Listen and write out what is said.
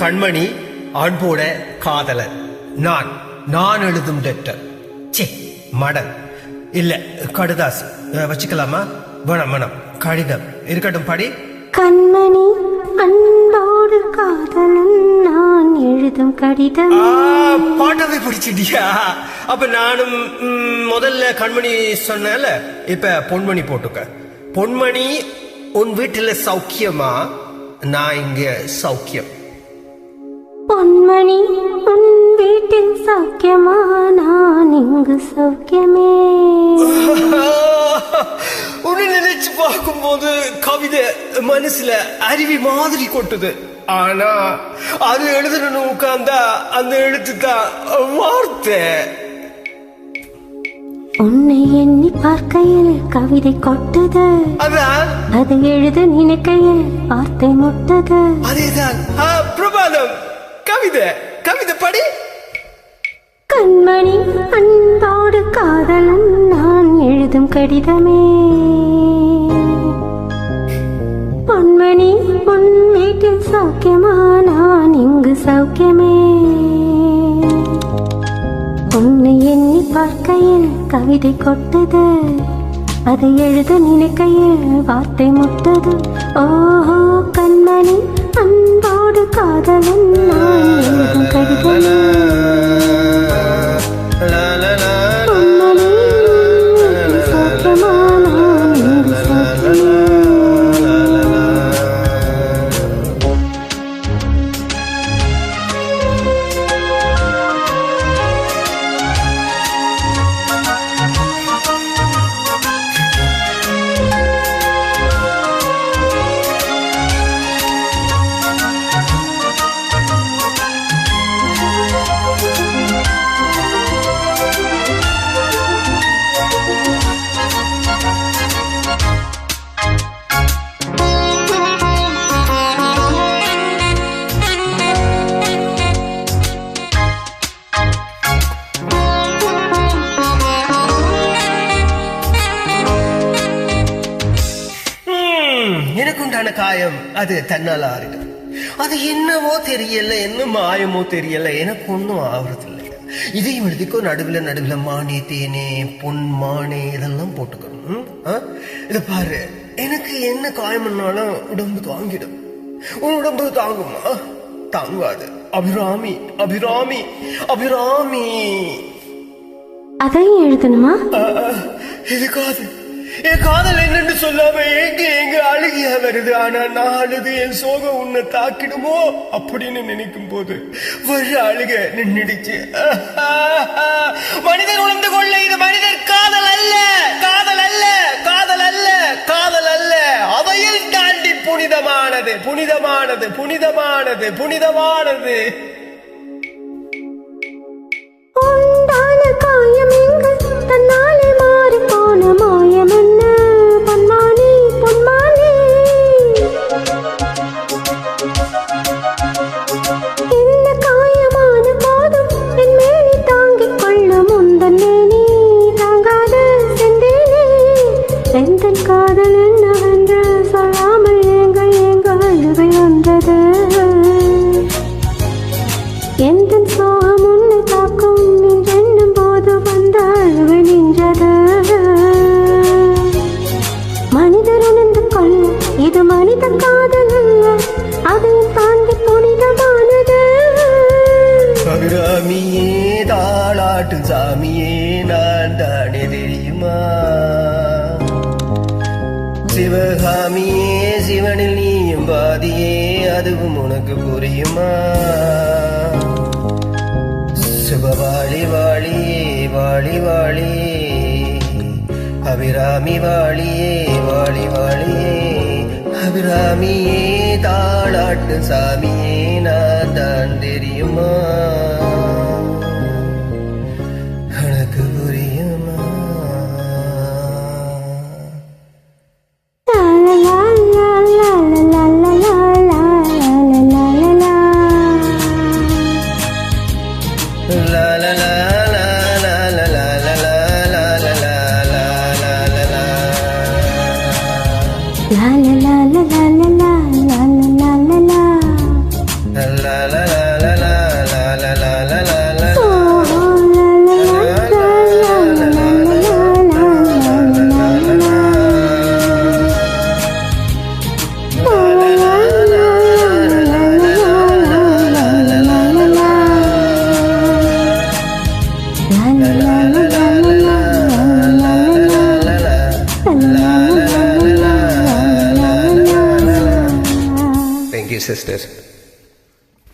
கண்மணி அன்போட காதலர். நான் நான் எழுதும் லெட்டர். சே மடல் இல்ல கடுதாசி வச்சுக்கலாமா? வேணாம் வேணாம், கடிதம் இருக்கட்டும். படி. கண்மணி அன்போடு காதலன் நான் எழுதும் கடிதம். பாட்டவே படிச்சிட்டியா? அப்ப நானும் முதல்ல கண்மணி சொன்னல, இப்ப பொன்மணி போட்டுக்க. பொன்மணி, உன் வீட்டுல சௌக்கியமா? நான் இங்க சௌக்கியம். பொன்மணி உன் வீட்டில் சௌக்கியமா? நான் இங்கு சௌக்கியமே. உன்னை நினைச்சு பார்க்கும்போது கவிதை மனசுல அருவி மாதிரி கொட்டுது. ஆனா அது எழுதணும்னு உட்கார்ந்தா அந்த எழுத்து தான் வார்த்தை. உன்னை எண்ணி பார்க்கையில் கவிதை கொட்டுது, அதான் அது எழுத நினைக்கையில் வார்த்தை முட்டது. அதேதான். பிரபாதம், கவிதை கவிதை படி. கண்மணி அன்போடு காதலன் நான் எழுதும் கடிதமே. பொன்மணி உன் வீட்டில் சௌக்கியமா? நான் இங்கு சௌக்கியமே. உன்னை எண்ணி பார்க்கையில் கவிதை கொட்டது, அதை எழுத நினைக்கையில் வார்த்தை முட்டது. ஓஹோ கண்மணி அன்போடு காதலன் நான் எழுதும் கடிதமே. எனக்குண்டான காயம் அது தன்னால ஆறிடும். அது என்னவோ தெரியல, என்ன மாயமோ தெரியல, எனக்கு ஒன்றும் ஆகுறது இல்லை. இதையும் எழுதிக்கோ. நடுவில் மானே தேனே பொன் மானே இதெல்லாம் போட்டுக்கணும். இத பாரு, எனக்கு என்ன காயம்னாலும் உடம்பு தாங்கிடும். உன் உடம்பு தாங்குமா? தாங்காது. அபிராமி அபிராமி அபிராமி. அதையும் எழுதணுமா? இது காதல். என் காதல் என்னன்னு சொல்லாம எங்க அழுகியா வருது. ஆனா நான் அழுது என் சோகம் உன்னை தாக்கிடுமோ அப்படின்னு நினைக்கும் போது வர அழுக நின்னுடுச்சு. மனிதன் உணர்ந்து கொள்ள, இது மனிதர் காதல் அல்ல, காதல் அல்ல, காதல் அல்ல, காதல் அல்ல. அவையில் தாண்டி புனிதமானது, புனிதமானது, புனிதமானது, புனிதமானது. உண்டான காயம் எங்கு தன்னாலே மாறி போன மாயம் என்ன? பொன்மானி பொன்மானி, இந்த காயமான போதும் என் மேனி தாங்கிக் கொள்ளும் உந்தன் மேனி தாங்காத செந்தேனே. எந்தன் காதல் என்னவென்று சொல்லாமல் ஏங்க ஏங்க அழுகை வந்தது. எந்தன் சோகம் உன்னை தாக்கும் என்றென்னும் போது வந்த அழுகை நின்றது. மனிதர் உணர்ந்து கொள்ள, இது மனித காதல் அல்ல, அதையும் தாண்டி புனிதமானது. அபிராமியே தாளாட்டு சாமியே நான் தானே தெரியுமா? சிவகாமியே சிவனில் நீயும் பாதியே, அதுவும் உனக்கு புரியுமா? சுபவாளி வாழியே வாழி வாழியே, அபிராமி வாழியே வாழி வாழியே, அபிராமியே தாளாட்டு சாமியே நான் தான் தெரியுமா? எனக்கு புரியுமா? La la la la la la la la la la la la la la la. La la la la la la la la la la la. Law law law law law law law law law law. Thank you, sisters.